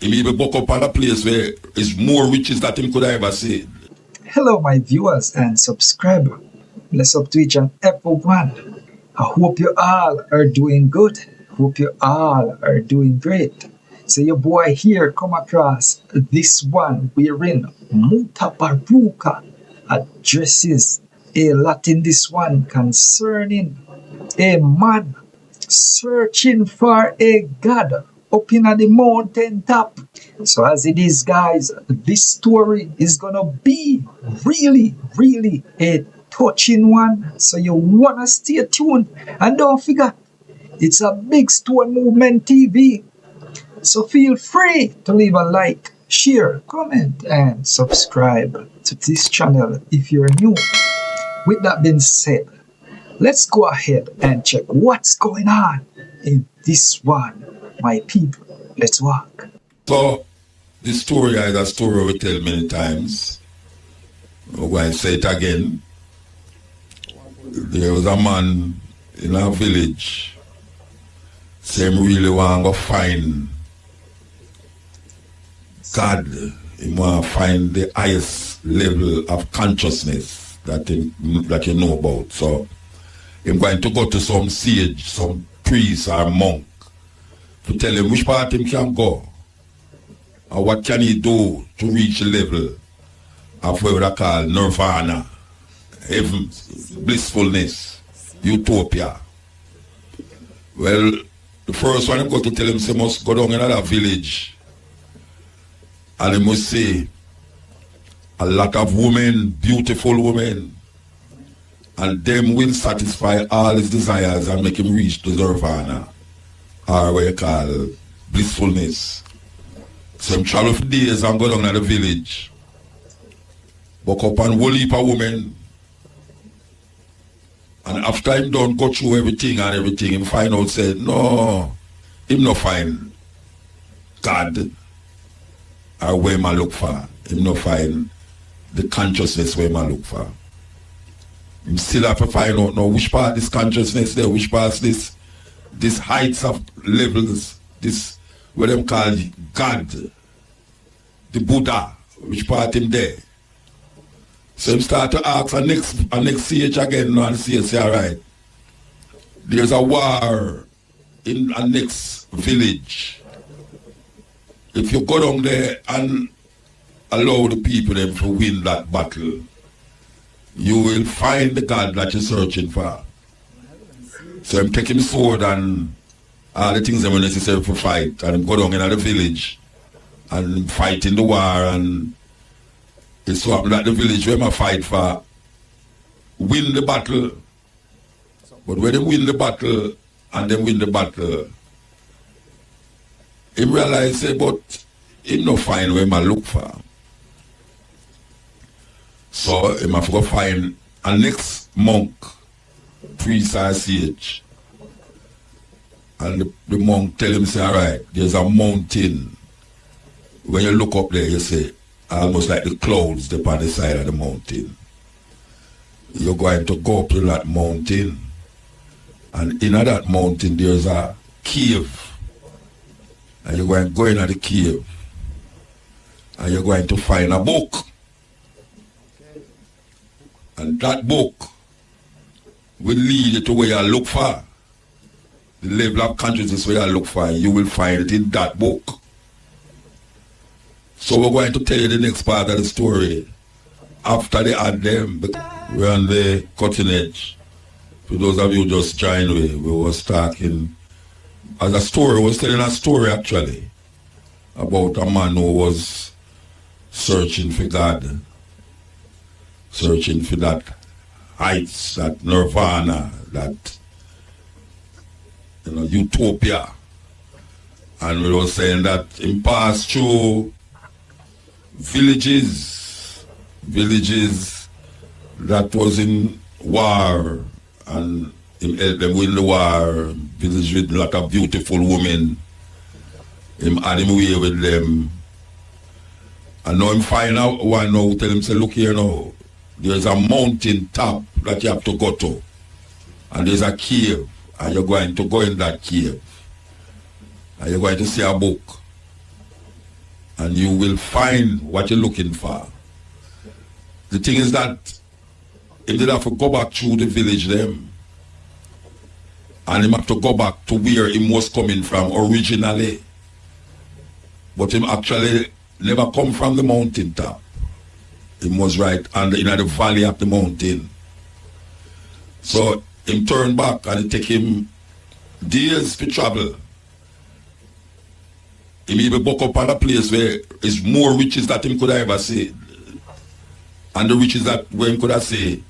He even buck up on a place where is more riches that him could ever see. Hello, my viewers and subscribers. Bless up to each and every one. I hope you all are doing good. Hope you all are doing great. So your boy here come across this one wherein Mutabaruka addresses a lot in this one concerning a man searching for a God up in the mountain top. So as it is, guys, this story is gonna be really a touching one. So you wanna stay tuned and don't forget, it's a Big Stone Movement TV. So feel free to leave a like, share, comment, and subscribe to this channel if you're new. With that being said, let's go ahead and check what's going on in this one, my people. Let's walk. So, this story is a story we tell many times. I'm going to say it again. There was a man in a village, say him really want to find God. He want to find the highest level of consciousness that you know about. So, I'm going to go to some sage, some priest or monk to tell him which part him can go and what can he do to reach the level of what we call nirvana, heaven, blissfulness, utopia. Well, the first one I go to tell him he must go down in another village and he must see a lot of women, beautiful women, and them will satisfy all his desires and make him reach the nirvana, or what you call blissfulness. So him travel for days and go down to the village, buck up and whole heap of women, and after him done go through everything, him find out say, no, him no find God or where him look for. Him no find the consciousness where him look for. Him still have to find out now which part this consciousness there, which part this heights of levels, this what them call God, the Buddha, which part him there. So him start to ask a next sage again now and say alright, there's a war in a next village. If you go down there and allow the people them to win that battle, you will find the God that you're searching for. So I'm taking the sword and all the things that are necessary for fight, and go down in the village and fight in the war, and it's so happen that the village where I fight for win the battle. But when they win the battle and they win the battle, he realize say, but he no find where I look for. So he have to go find a next monk, priest or sage. And the monk tell him, say, alright, there's a mountain. When you look up there, you see, almost like the clouds upon the side of the mountain. You're going to go up to that mountain, and in that mountain there's a cave. And you're going to go into the cave, and you're going to find a book. And that book will lead you to where you look for. The level of consciousness where you look for, you will find it in that book. So we're going to tell you the next part of the story after they add them. We're on the cutting edge. For those of you who just joined me, we was talking as a story, we was telling a story actually about a man who was searching for God, searching for that heights, that nirvana, that utopia. And we were saying that he passed through villages that was in war, and him helped them win the war, village with a lot of beautiful women. Him had him away with them. And now him find out one now, tell him, say, look here now, there's a mountain top that you have to go to. And there's a cave, and you're going to go in that cave. And you're going to see a book. and you will find what you're looking for. The thing is that he did have to go back through the village them, and him have to go back to where he was coming from originally. But him actually never come from the mountain top. He was right in the valley of the mountain. So him turn back and it take him days to travel. He even buck up on a place where is more riches that him could have ever see. And the riches that where him could have say,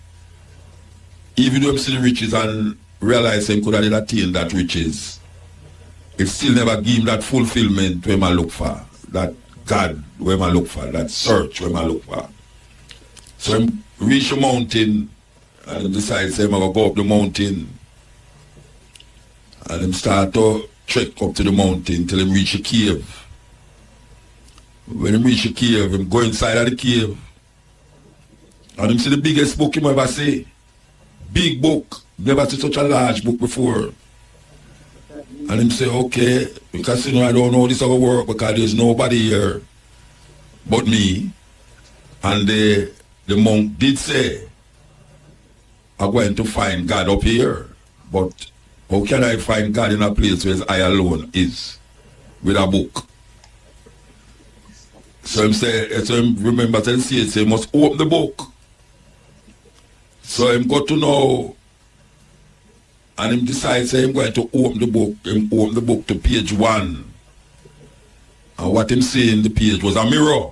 even though him see the riches and realize him could have attained that riches, it still never give him that fulfillment where I look for. That God where I look for, that search where I look for. So him reach the mountain and him decide say I'm gonna go up the mountain. And him start to trek up to the mountain till him reach a cave. When him reach a cave, him go inside of the cave. And him see the biggest book him ever see. Big book. Never see such a large book before. And him say, okay, because you know I don't know this how work because there's nobody here but me. And the monk did say, I'm going to find God up here. But how can I find God in a place where I alone is with a book? So him say, so him remember to say it, he must open the book. So him got to know, and him decides say him going to open the book. Him open the book to page 1. And what him see in the page was a mirror.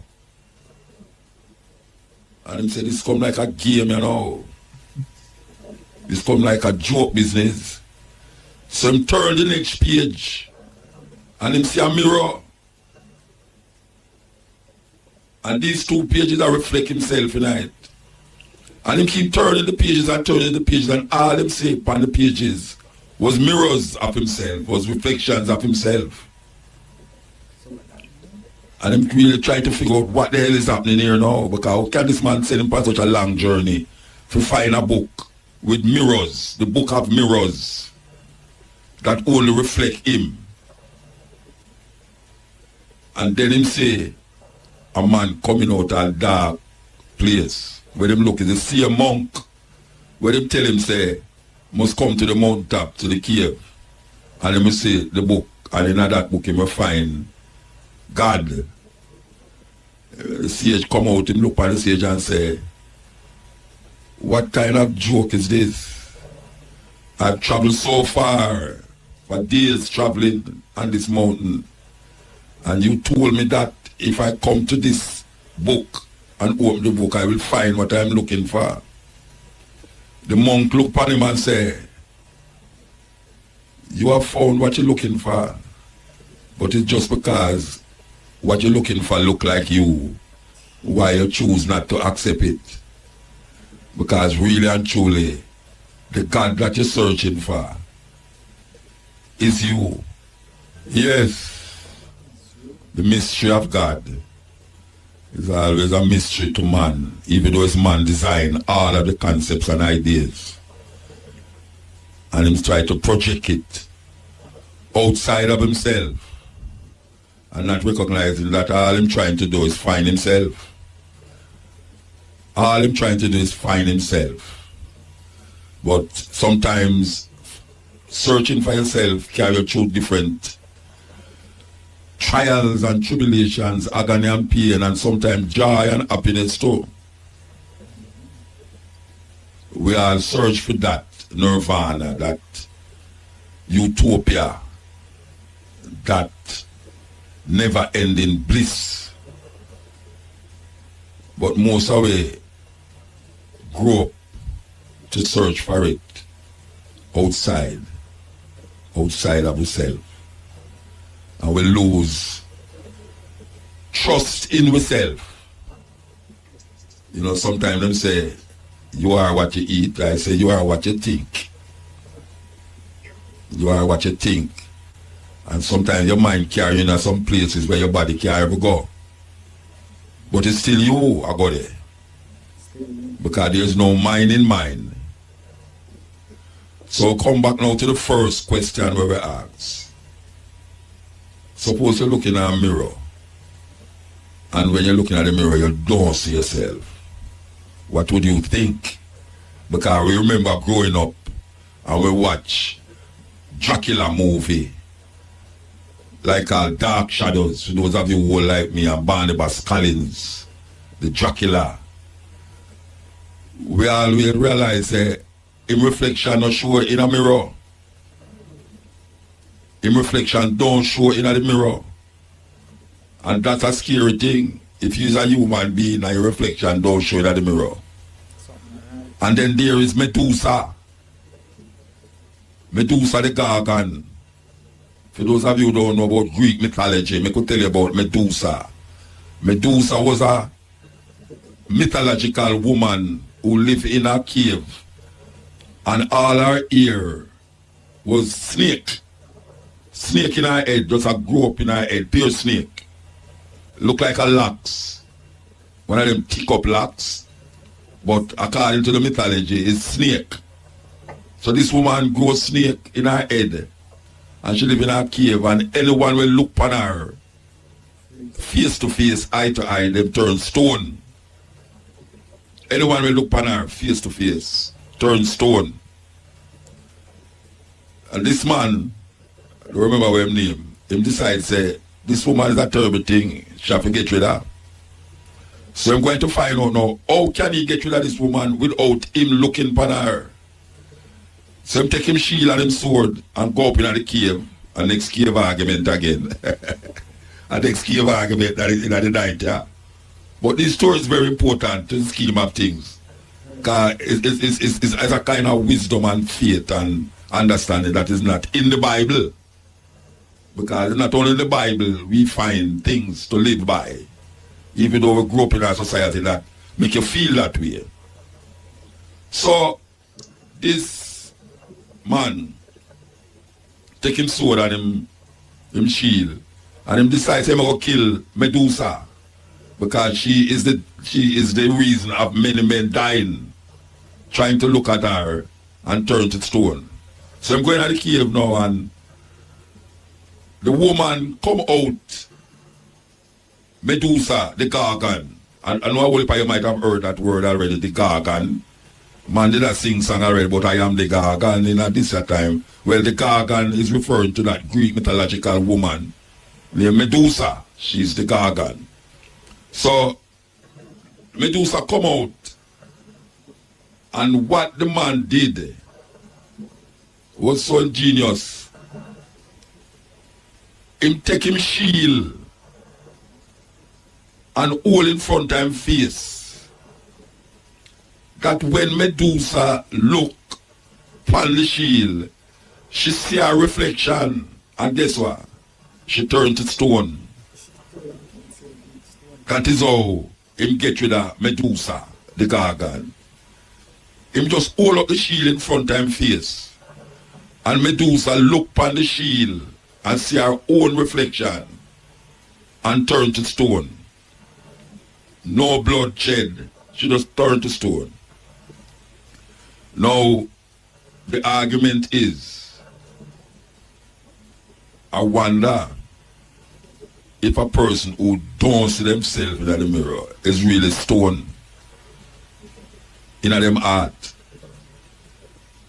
And him said, this come like a game, you know. This come like a joke business. So him turn the next page and him see a mirror. And these 2 pages are reflect himself in it. And him keep turning the pages and all him say upon the pages was mirrors of himself, was reflections of himself. And him really trying to figure out what the hell is happening here now, because how can this man send him on such a long journey to find a book with mirrors, the book of mirrors that only reflect him. And then him say, a man coming out of a dark place, where them look is a see a monk, where them tell him say, must come to the mountaintop, to the cave. And him say the book, and in that book he will find God. The sage come out, him look at the sage and say, what kind of joke is this? I've traveled so far, for days traveling on this mountain, and you told me that if I come to this book and open the book, I will find what I'm looking for. The monk looked upon him and said, you have found what you're looking for, but it's just because what you're looking for look like you, why you choose not to accept it. Because really and truly, the God that you're searching for is you. Yes, the mystery of God is always a mystery to man, even though it's man design all of the concepts and ideas. And him try to project it outside of himself and not recognizing that all him trying to do is find himself. All him trying to do is find himself. But sometimes searching for yourself carry you through different trials and tribulations, agony and pain, and sometimes joy and happiness too. We all search for that nirvana, that utopia, that never-ending bliss. But most of we grow up to search for it outside of ourselves. And we lose trust in ourselves. You know, sometimes them say, you are what you eat. I say, you are what you think. You are what you think. And sometimes your mind carrying you in some places where your body can't ever go. But it's still you I go there. Because there's no mind in mind. So come back now to the first question where we ask. Suppose you're looking at a mirror And when you're looking at the mirror, you don't see yourself. What would you think? Because we remember growing up and we watch Dracula movie, like Dark Shadows, for those of you who like me, and Barnabas Collins, the Dracula. We always realize in reflection not show in a mirror. In reflection don't show in the mirror. And that's a scary thing. If you're a human being and your reflection don't show in the mirror. And then there is Medusa. Medusa the Gargan. For those of you who don't know about Greek mythology, I could tell you about Medusa. Medusa was a mythological woman who lived in a cave. And all her hair was snake. Snake in her head, just a grow up in her head, pure snake. Look like a locks. One of them thick up locks. But according to the mythology, it's snake. So this woman grows snake in her head. And she live in a cave, and anyone will look upon her face to face, eye to eye, them turn stone. Anyone will look upon her face to face, turn stone. And this man, I don't remember what his name, him decides say, this woman is a terrible thing, she have to get rid of her. So I'm going to find out now, how can he get rid of this woman without him looking upon her? So him take him shield and him sword and go up in the cave, and next cave argument again. And next cave argument that is in the night, yeah. But this story is very important to the scheme of things. Because it's a kind of wisdom and faith and understanding that is not in the Bible. Because it's not only in the Bible we find things to live by. Even though we grew up in a society that make you feel that way. So, this man take him sword and him shield, and him decides him to kill Medusa because she is the reason of many men dying, trying to look at her and turn to stone. So I'm going to the cave now, and the woman come out, Medusa, the Gargan. And I know you might have heard that word already, the Gargan. Man did a sing song already, but I am the Gargan in this time. Well, the Gargan is referring to that Greek mythological woman named Medusa. She's the Gargan. So, Medusa come out, and what the man did was so ingenious. Him take him shield and hold in front of him face. That when Medusa look upon the shield, she see her reflection, and guess what? She turned to stone. That is how him get rid of Medusa, the Gargan. Him just hold up the shield in front of him face, and Medusa look upon the shield and see her own reflection and turn to stone. No blood shed. She just turned to stone. Now, the argument is, I wonder if a person who don't see themselves in the mirror is really stone in them heart.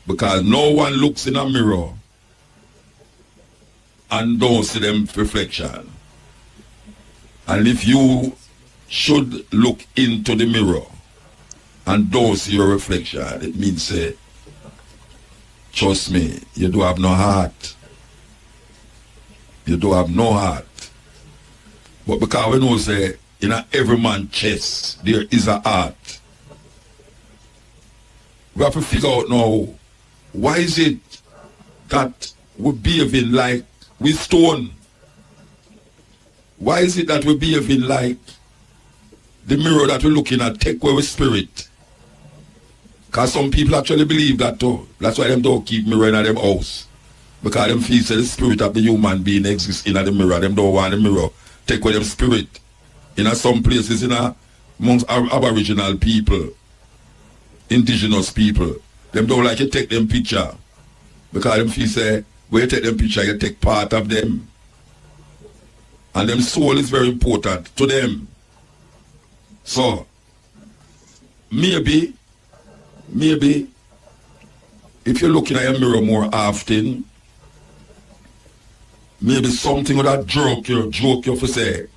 Because no one looks in a mirror and don't see them reflection. And if you should look into the mirror and don't see your reflection, it means trust me, you do have no heart. You do have no heart. But because we know say in every man's chest there is a heart. We have to figure out now, why is it that we're behaving like we stone? Why is it that we're behaving like the mirror that we're looking at take away spirit? Because some people actually believe that too. That's why them don't keep mirror in them house. Because them feel that the spirit of the human being exists in the mirror. Them don't want the mirror take away them spirit. In some places, amongst Aboriginal people, indigenous people, them don't like you take them picture. Because them feel say, when you take them picture, you take part of them. And them soul is very important to them. So, maybe, if you're looking at your mirror more often, maybe something would have joke you for say,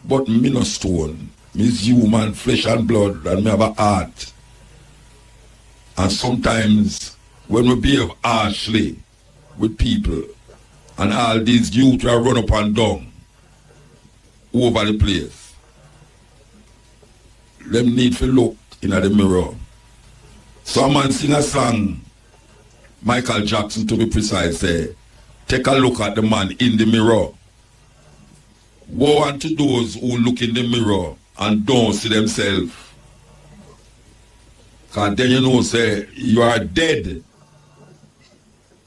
but me no stone. Me's human, flesh and blood, and me have a heart. And sometimes when we behave harshly with people, and all these youth are run up and down over the place, them need to look in the mirror. Some man sing a song, Michael Jackson to be precise, say, take a look at the man in the mirror. Woe unto those who look in the mirror and don't see themselves. Because then you know, say, you are dead.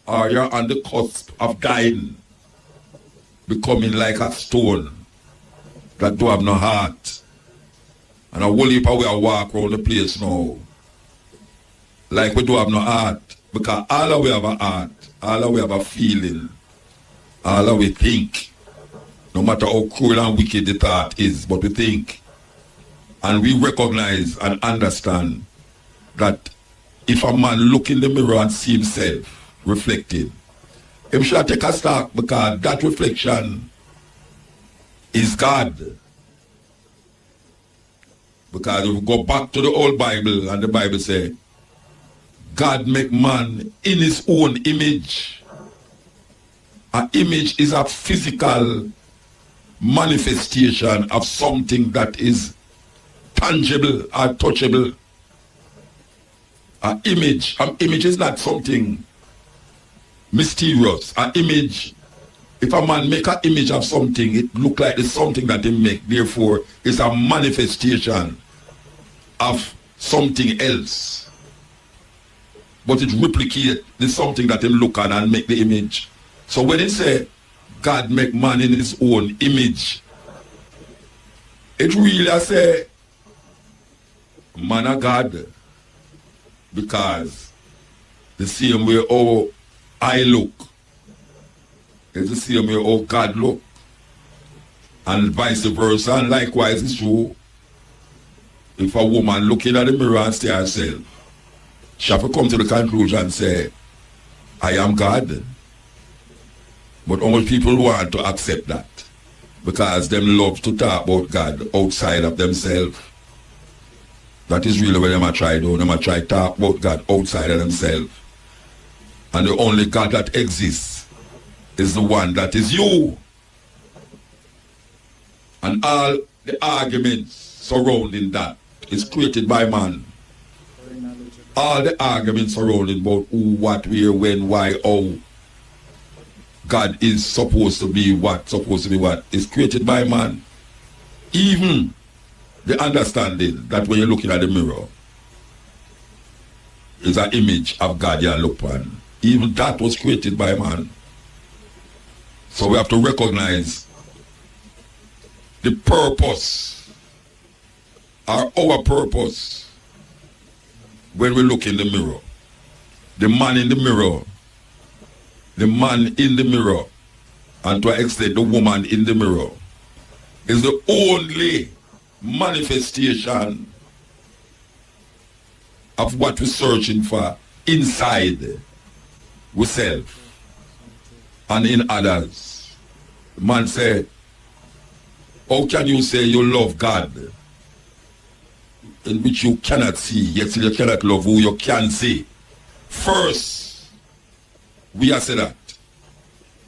Or you're on the cusp of dying. Becoming like a stone that do have no heart. And a whole heap of we are walk around the place now. Like we do have no heart. Because all of we have a heart. All of we have a feeling. All of we think. No matter how cruel and wicked the thought is, but we think. And we recognize and understand that if a man look in the mirror and see himself reflected, him should take a stock because that reflection is God. Because if we go back to the old Bible, and the Bible says, God make man in his own image. An image is a physical manifestation of something that is tangible or touchable. An image is not something mysterious. An image, if a man make an image of something, it look like it's something that he make. Therefore, it's a manifestation of something else. But it replicate the something that he look at and make the image. So when he say God make man in his own image, it really say man of God. Because the same way how I look is the same way how God look. And vice versa. And likewise it's true. If a woman looking at the mirror and see herself, she have to come to the conclusion and say, I am God. But all people want to accept that. Because them love to talk about God outside of themselves. That is really what they try do. They try to talk about God outside of themselves. And the only God that exists is the one that is you. And all the arguments surrounding that is created by man. All the arguments surrounding about who, what, where, when, why, how God is supposed to be what is created by man. Even the understanding that when you're looking at the mirror is an image of God you look upon. Even that was created by man. So we have to recognize the purpose, or our purpose, when we look in the mirror. The man in the mirror, the man in the mirror, and to an extent the woman in the mirror, is the only manifestation of what we're searching for inside ourselves and in others. The man said, how can you say you love God in which you cannot see, yet you cannot love who you can see? First, we are say that.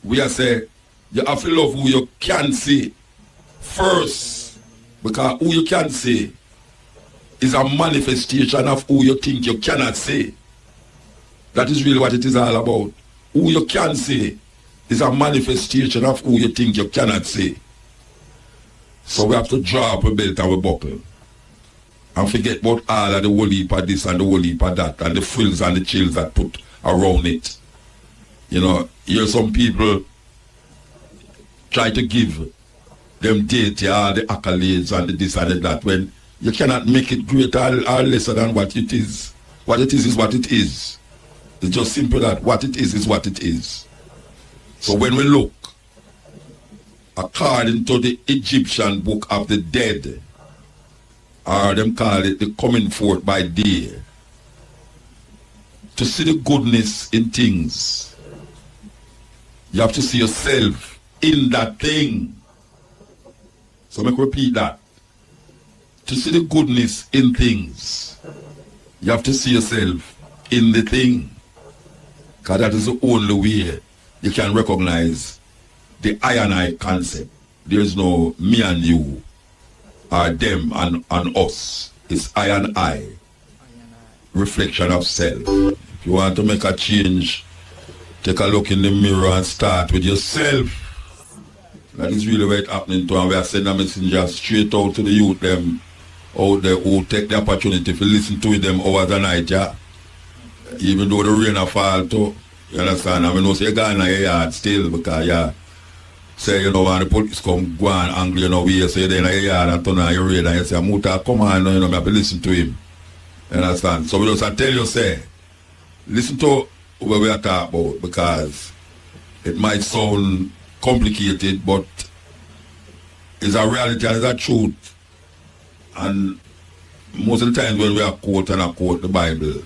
We are say you have to love who you can see first. Because who you can see is a manifestation of who you think you cannot see. That is really what it is all about. Who you can see is a manifestation of who you think you cannot see. So we have to draw up a belt and a buckle. And forget about all of the whole heap of this and the whole heap of that and the frills and the chills that put around it. You know, here some people try to give them deity all the accolades and the this and the that when you cannot make it greater or lesser than what it is. What it is what it is. It's just simple that what it is what it is. So when we look, according to the Egyptian book of the dead, or them call it the coming forth by day. To see the goodness in things, you have to see yourself in that thing. So make me repeat that. To see the goodness in things, you have to see yourself in the thing. Because that is the only way you can recognize the I and I concept. There is no me and you, or them and us. It's I and I. Reflection of self. If you want to make a change, take a look in the mirror and start with yourself. That is really what happening to, and we are sending a messenger straight out to the youth them out there who take the opportunity to listen to them hours and night, yeah. Even though the rain a fall too. You understand? I mean, no say you gone in your yard still because yeah. Say, you know, when the police come go and angry, you know, we say they're in your yard and turn on your radio and you say, Muta, come on, you know, I have to listen to him. You understand? So we just tell you, say, listen to what we are talking about, because it might sound complicated, but it's a reality and it's a truth. And most of the times when we are quote the Bible,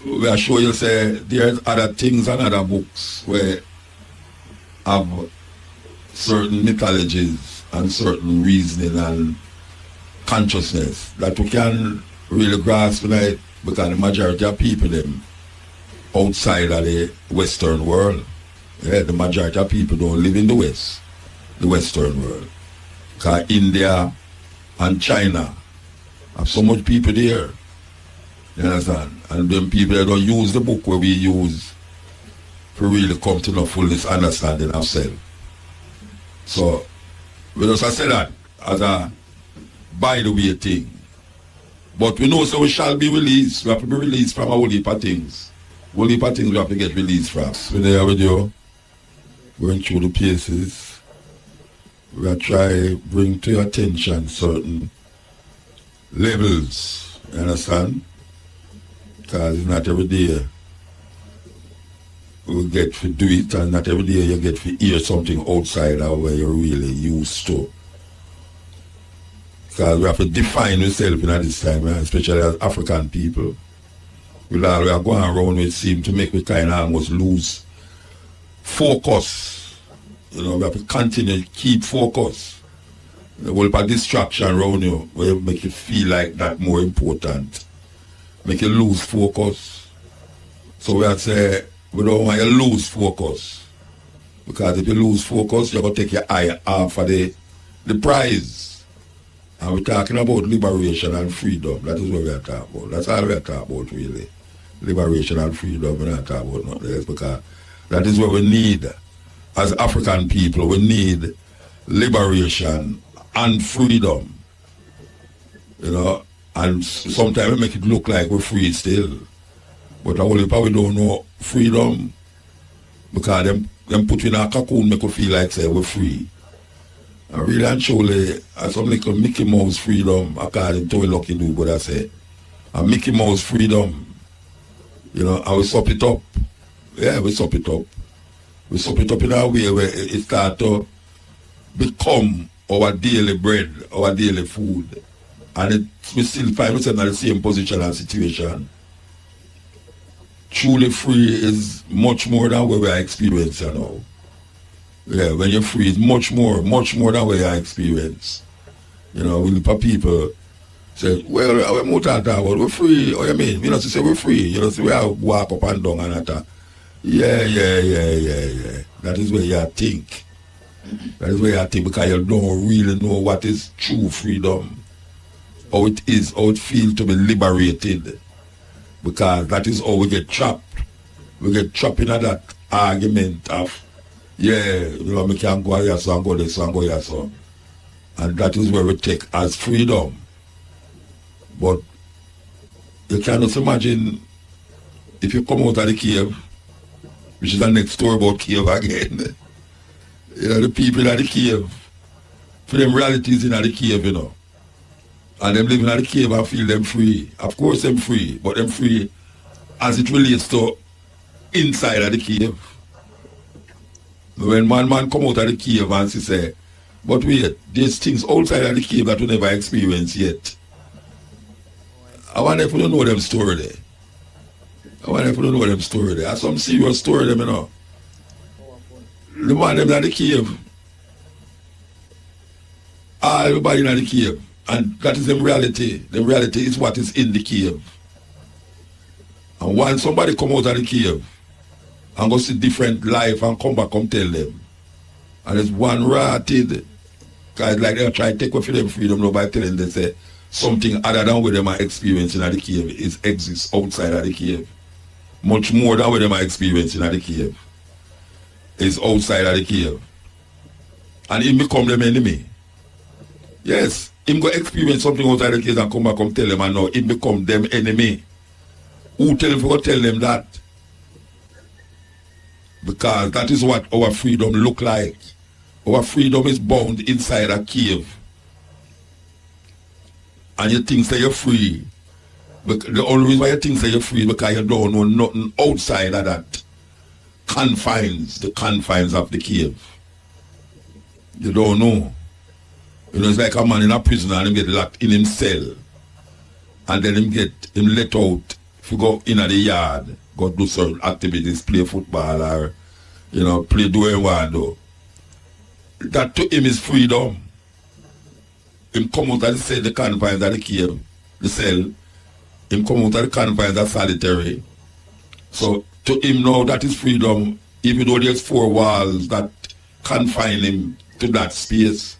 we are sure you say there's other things and other books where have certain mythologies and certain reasoning and consciousness that we can really grasp tonight, because the majority of people them outside of the Western world. Yeah, the majority of people don't live in the West, the Western world. Because India and China have so much people there. You understand? And them people that don't use the book where we use to really come to the fullest understanding of self. So we just say that as a by the way thing. But we know so we shall be released. We have to be released from a whole heap of things. Whole heap of things we have to get released from. We're there with you, going through the paces. We are trying to bring to your attention certain levels. You understand? Because it's not every day we get to do it, and not every day you get to hear something outside of where you're really used to. Because we have to define ourselves at this time, especially as African people. We are going around, it seems to make me kind of almost lose focus. You know, we have to continue to keep focus. The whole part distraction around you, where make you feel like that more important. Make you lose focus. So we have to say, we don't want you to lose focus. Because if you lose focus, you're going to take your eye off of the prize. And we're talking about liberation and freedom. That is what we are talking about. That's all we are talking about, really. Liberation and freedom, we're not talking about nothing else, because that is what we need. As African people, we need liberation and freedom. You know, and sometimes we make it look like we're free still. But I only probably don't know freedom, because them put you in a cocoon make you feel like say we're free. And really and truly, some little Mickey Mouse freedom, according to what Lucky do, but I say, a Mickey Mouse freedom, you know, and we sup it up. Yeah, we sup it up. We sup it up in a way where it start to become our daily bread, our daily food. And we still find ourselves in the same position and situation. Truly free is much more than what we are experiencing now. Yeah, when you're free, it's much more than what you experience. You know, when people say, well, we're talking about, we're free. What do you mean? You know, to say we're free. You know, so we have walk up and down and that. Yeah. That is where you think. That is where you think, because you don't really know what is true freedom. How it is, how it feels to be liberated. Because that is how we get trapped. We get trapped in that argument of, yeah, you know, we can go here, so and go there, so and go here, so. And that is where we take as freedom. But you cannot imagine if you come out of the cave, which is the next story about cave again. You know, the people in the cave, for them realities in the cave, you know. And them living in the cave and feel them free. Of course them free, but them free as it relates to inside of the cave. When man come out of the cave and say, But wait, there's things outside of the cave that we never experienced yet. I wonder if we don't know them story there. I wonder if we don't know them story there. There's some serious story them, you know. The man them in the cave. Everybody in the cave. And that is the reality. The reality is what is in the cave. And once somebody come out of the cave and go see different life and come back, come tell them. And there's one rotted. Guys like they try to take away from them freedom now by telling them say something other than what them are experiencing at the cave exists outside of the cave. Much more than what them are experiencing at the cave is outside of the cave. And him become them enemy. Yes, him go experience something outside the cave and come back and tell them, and now him become them enemy. Who tell him to tell them that? Because that is what our freedom look like. Our freedom is bound inside a cave. And you think that you're free. But the only reason why you think that you're free is because you don't know nothing outside of that confines, the confines of the cave. You don't know. You know, it's like a man in a prison and him get locked in him cell. And then him let out. If you go in the yard, go do certain activities, play football or, you know, play do what you want to. That to him is freedom. Him come out of the confines of the cave, the cell. Him come out of the confines of solitary. So to him now that is freedom, even though there's four walls that confine him to that space.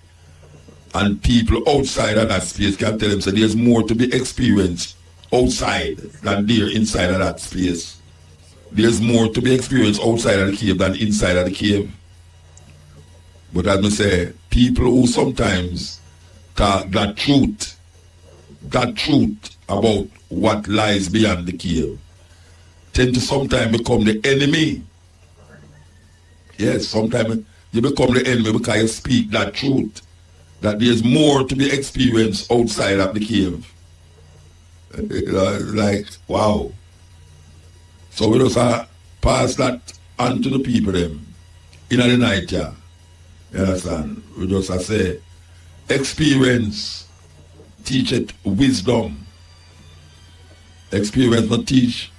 And people outside of that space can tell him so there's more to be experienced outside than there inside of that space. There's more to be experienced outside of the cave than inside of the cave. But as I say, people who sometimes talk that truth about what lies beyond the cave, tend to sometimes become the enemy. Yes, sometimes you become the enemy because you speak that truth, that there's more to be experienced outside of the cave. You know, it's like, wow. So we just pass that on to the people them in the night, yeah. You understand? We just say, experience teacheth wisdom. Experience not teach.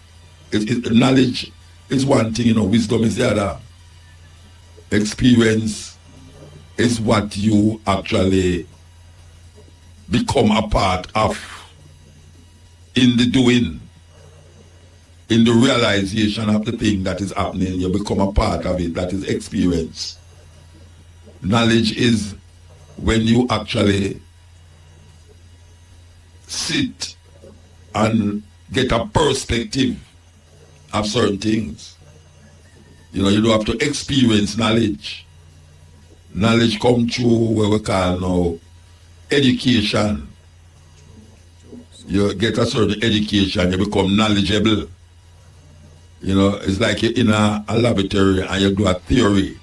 Knowledge is one thing, you know, wisdom is the other. Experience is what you actually become a part of in the doing, in the realization of the thing that is happening. You become a part of it. That is experience. Knowledge is when you actually sit and get a perspective of certain things. You know, you don't have to experience knowledge. Knowledge comes through what we call now education. You get a certain education, you become knowledgeable. You know, it's like you're in a laboratory and you do a theory.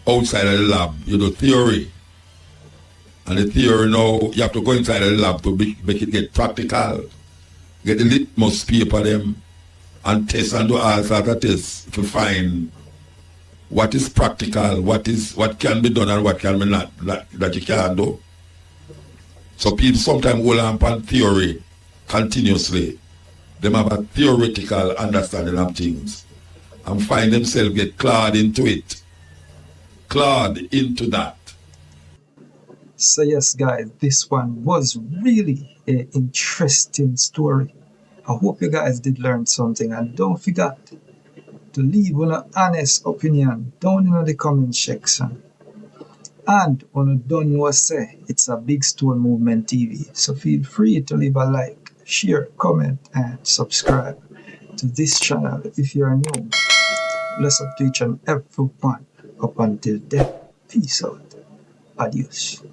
Outside of the lab, you do theory. And the theory now, you have to go inside of the lab to make it get practical. Get the litmus paper them and test and do all sorts of tests to find what is practical, what can be done and what can be not, that you can't do. So people sometimes hold on theory continuously. They have a theoretical understanding of things and find themselves get clawed into it. Clawed into that. So yes, guys, this one was really an interesting story. I hope you guys did learn something, and don't forget to leave an honest opinion down in the comment section. And when you don't know what to say, it's a Big Stone Movement TV. So feel free to leave a like, share, comment, and subscribe to this channel if you are new. Bless up to each and every one. Up until then, peace out. Adios.